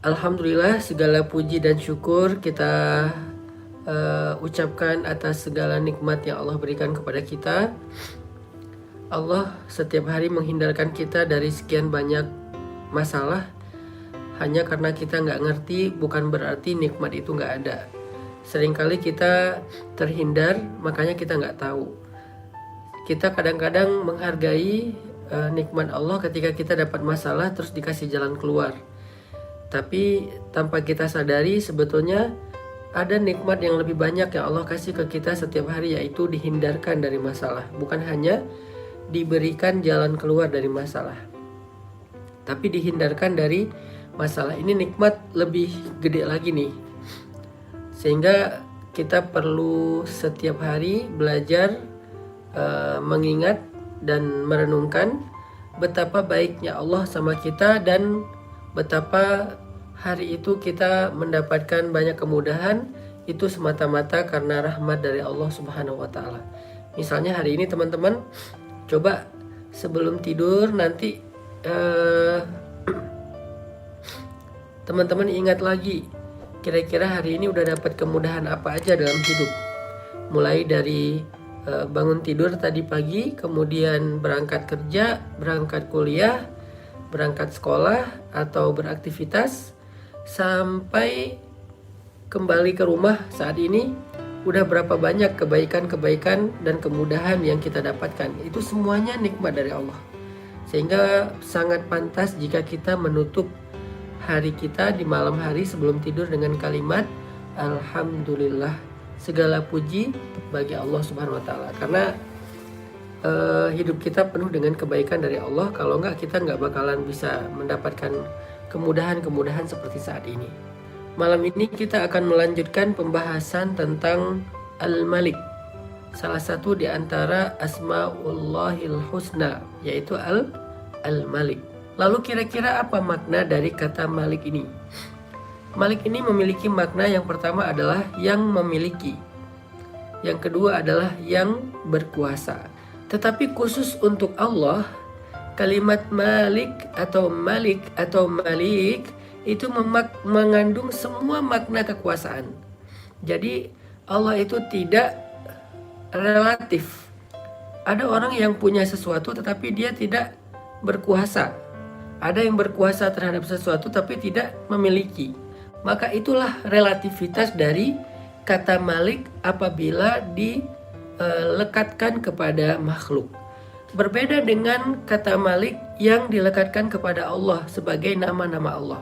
Alhamdulillah, segala puji dan syukur kita ucapkan atas segala nikmat yang Allah berikan kepada kita. Allah setiap hari menghindarkan kita dari sekian banyak masalah. Hanya karena kita nggak ngerti, bukan berarti nikmat itu nggak ada. Seringkali kita terhindar, makanya kita nggak tahu. Kita kadang-kadang menghargai nikmat Allah ketika kita dapat masalah terus dikasih jalan keluar. Tapi tanpa kita sadari sebetulnya ada nikmat yang lebih banyak yang Allah kasih ke kita setiap hari, yaitu dihindarkan dari masalah. Bukan hanya diberikan jalan keluar dari masalah, tapi dihindarkan dari masalah. Ini nikmat lebih gede lagi nih. Sehingga kita perlu setiap hari belajar mengingat dan merenungkan betapa baiknya Allah sama kita dan betapa hari itu kita mendapatkan banyak kemudahan itu semata-mata karena rahmat dari Allah Subhanahu wa taala. Misalnya hari ini teman-teman coba sebelum tidur nanti teman-teman ingat lagi kira-kira hari ini udah dapat kemudahan apa aja dalam hidup. Mulai dari bangun tidur tadi pagi, kemudian berangkat kerja, berangkat kuliah, berangkat sekolah atau beraktivitas, sampai kembali ke rumah saat ini, udah berapa banyak kebaikan-kebaikan dan kemudahan yang kita dapatkan. Itu semuanya nikmat dari Allah. Sehingga sangat pantas jika kita menutup hari kita di malam hari sebelum tidur dengan kalimat Alhamdulillah, segala puji bagi Allah Subhanahu wa taala. Karena hidup kita penuh dengan kebaikan dari Allah. Kalau enggak, kita enggak bakalan bisa mendapatkan kemudahan-kemudahan seperti saat ini. Malam ini kita akan melanjutkan pembahasan tentang Al-Malik, salah satu di antara Asmaullahil Husna, yaitu Al-Malik. Lalu kira-kira apa makna dari kata Malik ini? Malik ini memiliki makna yang pertama adalah yang memiliki. Yang kedua adalah yang berkuasa. Tetapi khusus untuk Allah, kalimat Malik atau Malik atau Malik itu mengandung semua makna kekuasaan. Jadi Allah itu tidak relatif. Ada orang yang punya sesuatu tetapi dia tidak berkuasa. Ada yang berkuasa terhadap sesuatu tapi tidak memiliki. Maka itulah relativitas dari kata Malik apabila dilekatkan kepada makhluk. Berbeda dengan kata Malik yang dilekatkan kepada Allah sebagai nama-nama Allah.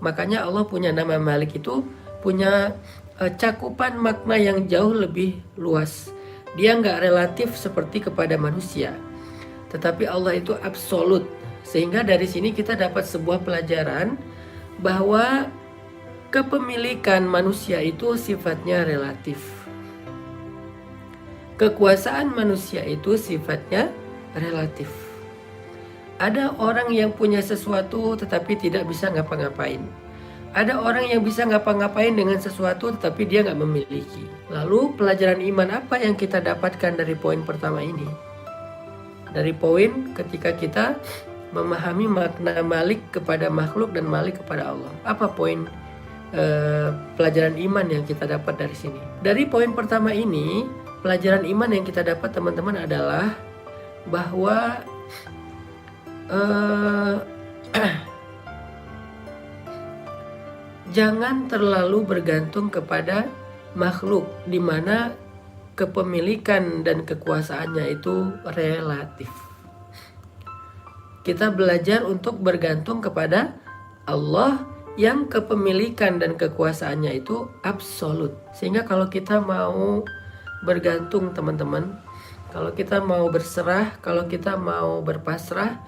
Makanya Allah punya nama Malik itu punya cakupan makna yang jauh lebih luas. Dia nggak relatif seperti kepada manusia, tetapi Allah itu absolut. Sehingga dari sini kita dapat sebuah pelajaran bahwa kepemilikan manusia itu sifatnya relatif. Kekuasaan manusia itu sifatnya relatif. Ada orang yang punya sesuatu tetapi tidak bisa ngapa-ngapain. Ada orang yang bisa ngapa-ngapain dengan sesuatu tetapi dia nggak memiliki. Lalu pelajaran iman apa yang kita dapatkan dari poin pertama ini? Dari poin ketika kita memahami makna Malik kepada makhluk dan Malik kepada Allah. Apa poin pelajaran iman yang kita dapat dari sini? Dari poin pertama ini, pelajaran iman yang kita dapat teman-teman adalah bahwa jangan terlalu bergantung kepada makhluk, di mana kepemilikan dan kekuasaannya itu relatif. Kita belajar untuk bergantung kepada Allah yang kepemilikan dan kekuasaannya itu absolut. Sehingga kalau kita mau bergantung teman-teman, kalau kita mau berserah, kalau kita mau berpasrah,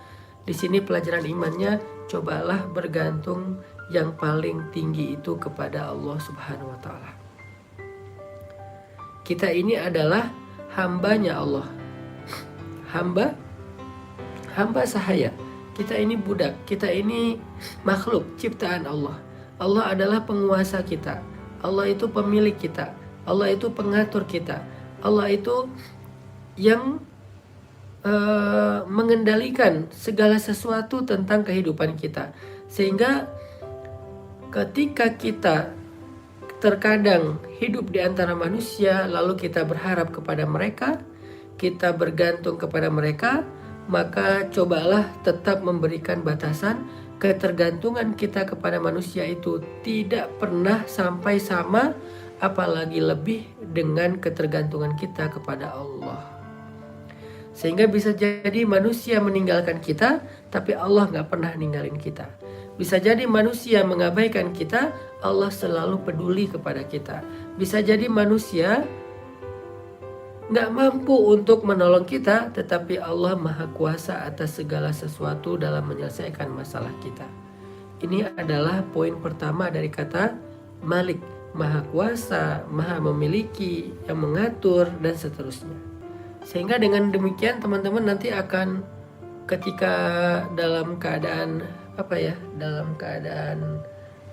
di sini pelajaran imannya cobalah bergantung yang paling tinggi itu kepada Allah Subhanahu wa taala. Kita ini adalah hambanya Allah. Hamba sahaya. Kita ini budak, kita ini makhluk ciptaan Allah. Allah adalah penguasa kita. Allah itu pemilik kita. Allah itu pengatur kita. Allah itu yang mengendalikan segala sesuatu tentang kehidupan kita. Sehingga ketika kita terkadang hidup di antara manusia, lalu kita berharap kepada mereka, kita bergantung kepada mereka, maka cobalah tetap memberikan batasan. Ketergantungan kita kepada manusia itu tidak pernah sampai sama, apalagi lebih dengan ketergantungan kita kepada Allah. Sehingga bisa jadi manusia meninggalkan kita, tapi Allah gak pernah ninggalin kita. Bisa jadi manusia mengabaikan kita, Allah selalu peduli kepada kita. Bisa jadi manusia gak mampu untuk menolong kita, tetapi Allah Maha Kuasa atas segala sesuatu dalam menyelesaikan masalah kita. Ini adalah poin pertama dari kata Malik, Maha Kuasa, Maha Memiliki, yang mengatur, dan seterusnya. Sehingga dengan demikian teman-teman nanti akan ketika dalam keadaan dalam keadaan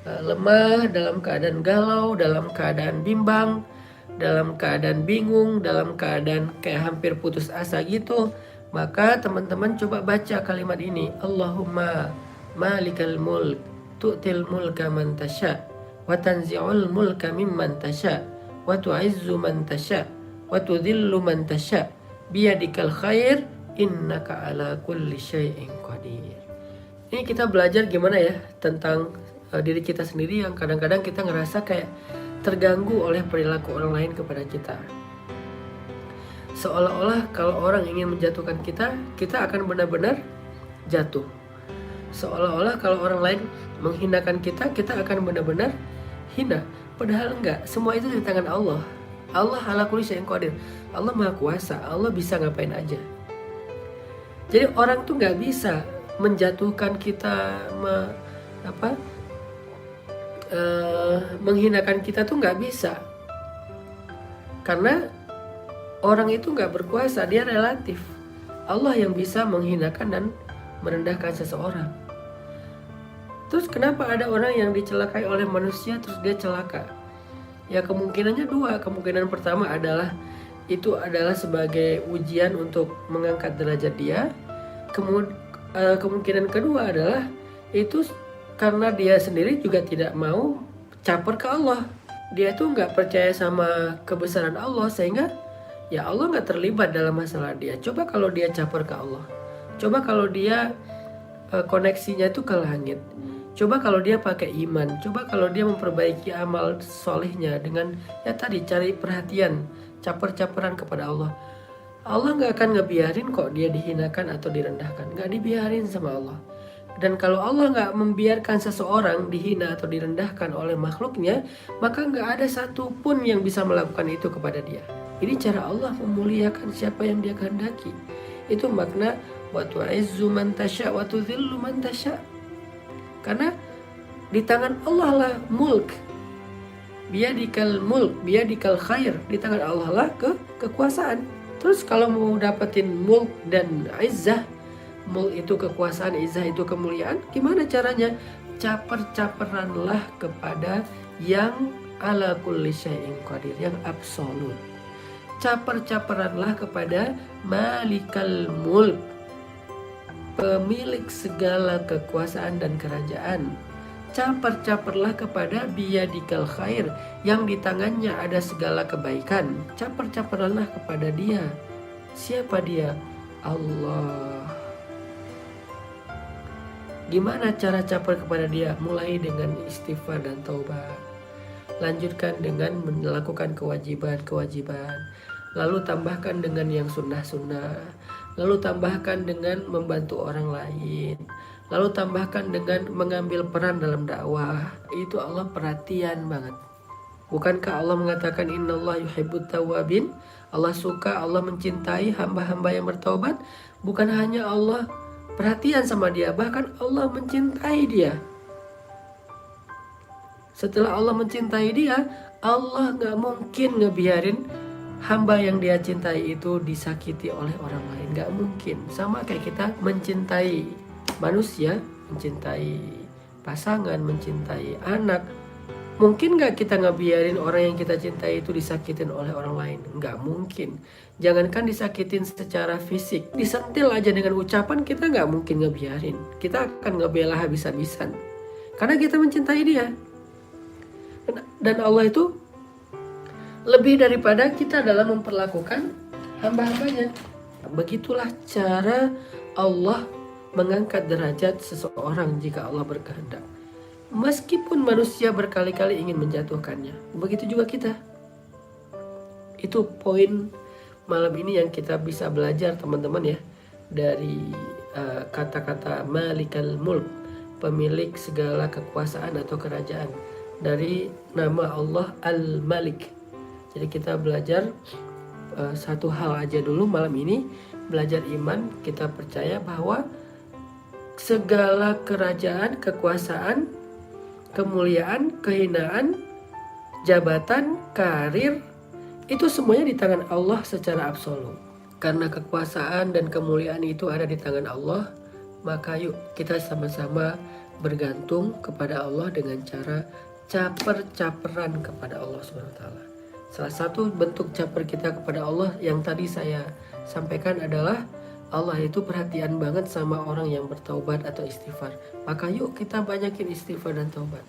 lemah, dalam keadaan galau, dalam keadaan bimbang, dalam keadaan bingung, dalam keadaan kayak hampir putus asa gitu, maka teman-teman coba baca kalimat ini, Allahumma malikal mulk tu'til mulka man tasha wa tanzi'ul mulka mimman tasha wa tu'izzu man tasha wa tudhillu man tasha biyadikal khair innaka ala kulli syai'in qadir. Ini kita belajar gimana ya tentang diri kita sendiri yang kadang-kadang kita ngerasa kayak terganggu oleh perilaku orang lain kepada kita. Seolah-olah kalau orang ingin menjatuhkan kita, kita akan benar-benar jatuh. Seolah-olah kalau orang lain menghinakan kita, kita akan benar-benar hina. Padahal enggak, semua itu di tangan Allah. Allah ala kulli syai'in qadir. Allah Maha Kuasa, Allah bisa ngapain aja. Jadi orang tuh nggak bisa menjatuhkan kita, menghinakan kita tuh nggak bisa. Karena orang itu nggak berkuasa, dia relatif. Allah yang bisa menghinakan dan merendahkan seseorang. Terus kenapa ada orang yang dicelakai oleh manusia terus dia celaka? Ya kemungkinannya dua. Kemungkinan pertama adalah itu adalah sebagai ujian untuk mengangkat derajat dia. Kemungkinan kedua adalah itu karena dia sendiri juga tidak mau caper ke Allah. Dia tuh nggak percaya sama kebesaran Allah, sehingga ya Allah nggak terlibat dalam masalah dia. Coba kalau dia caper ke Allah, coba kalau dia koneksinya itu ke langit, coba kalau dia pakai iman, coba kalau dia memperbaiki amal solehnya dengan ya tadi cari perhatian, caper-caperan kepada Allah. Allah nggak akan ngebiarin kok dia dihinakan atau direndahkan, nggak dibiarin sama Allah. Dan kalau Allah nggak membiarkan seseorang dihina atau direndahkan oleh makhluknya, maka nggak ada satupun yang bisa melakukan itu kepada dia. Ini cara Allah memuliakan siapa yang dia kehendaki. Itu makna wa tu'izzu man tasya wa tudhillu man tasya. Karena di tangan Allah lah mulk. Biyadikal mulk, biyadikal khair. Di tangan Allah lah kekuasaan. Terus kalau mau dapetin mulk dan izzah, mulk itu kekuasaan, izzah itu kemuliaan, gimana caranya? Caper-caperanlah kepada yang ala kulli syai'in qadir, yang absolut. Caper-caperanlah kepada malikal mulk, pemilik segala kekuasaan dan kerajaan. Caper-caperlah kepada biyadikal khair, yang di tangannya ada segala kebaikan. Caper-caperlah kepada dia. Siapa dia? Allah. Gimana cara caper kepada dia? Mulai dengan istighfar dan taubat. Lanjutkan dengan melakukan kewajiban-kewajiban. Lalu tambahkan dengan yang sunnah-sunnah. Lalu tambahkan dengan membantu orang lain. Lalu tambahkan dengan mengambil peran dalam dakwah. Itu Allah perhatian banget. Bukankah Allah mengatakan innallaha yuhibbut tawwabin? Allah suka, Allah mencintai hamba-hamba yang bertaubat. Bukan hanya Allah perhatian sama dia, bahkan Allah mencintai dia. Setelah Allah mencintai dia, Allah gak mungkin ngebiarin hamba yang dia cintai itu disakiti oleh orang lain. Gak mungkin. Sama kayak kita mencintai manusia, mencintai pasangan, mencintai anak. Mungkin gak kita ngebiarin orang yang kita cintai itu disakitin oleh orang lain? Gak mungkin. Jangankan disakitin secara fisik, disentil aja dengan ucapan kita gak mungkin ngebiarin. Kita akan ngebela habis-habisan karena kita mencintai dia. Dan Allah itu lebih daripada kita dalam memperlakukan hamba-hambanya. Begitulah cara Allah mengangkat derajat seseorang jika Allah berkehendak. Meskipun manusia berkali-kali ingin menjatuhkannya, begitu juga kita. Itu poin malam ini yang kita bisa belajar teman-teman ya, dari kata-kata Malikal Mulk, pemilik segala kekuasaan atau kerajaan, dari nama Allah Al-Malik. Jadi kita belajar satu hal aja dulu malam ini, belajar iman. Kita percaya bahwa segala kerajaan, kekuasaan, kemuliaan, kehinaan, jabatan, karir, itu semuanya di tangan Allah secara absolut. Karena kekuasaan dan kemuliaan itu ada di tangan Allah, maka yuk kita sama-sama bergantung kepada Allah dengan cara caper-caperan kepada Allah SWT. Salah satu bentuk caper kita kepada Allah yang tadi saya sampaikan adalah Allah itu perhatian banget sama orang yang bertaubat atau istighfar. Maka yuk kita banyakin istighfar dan taubat.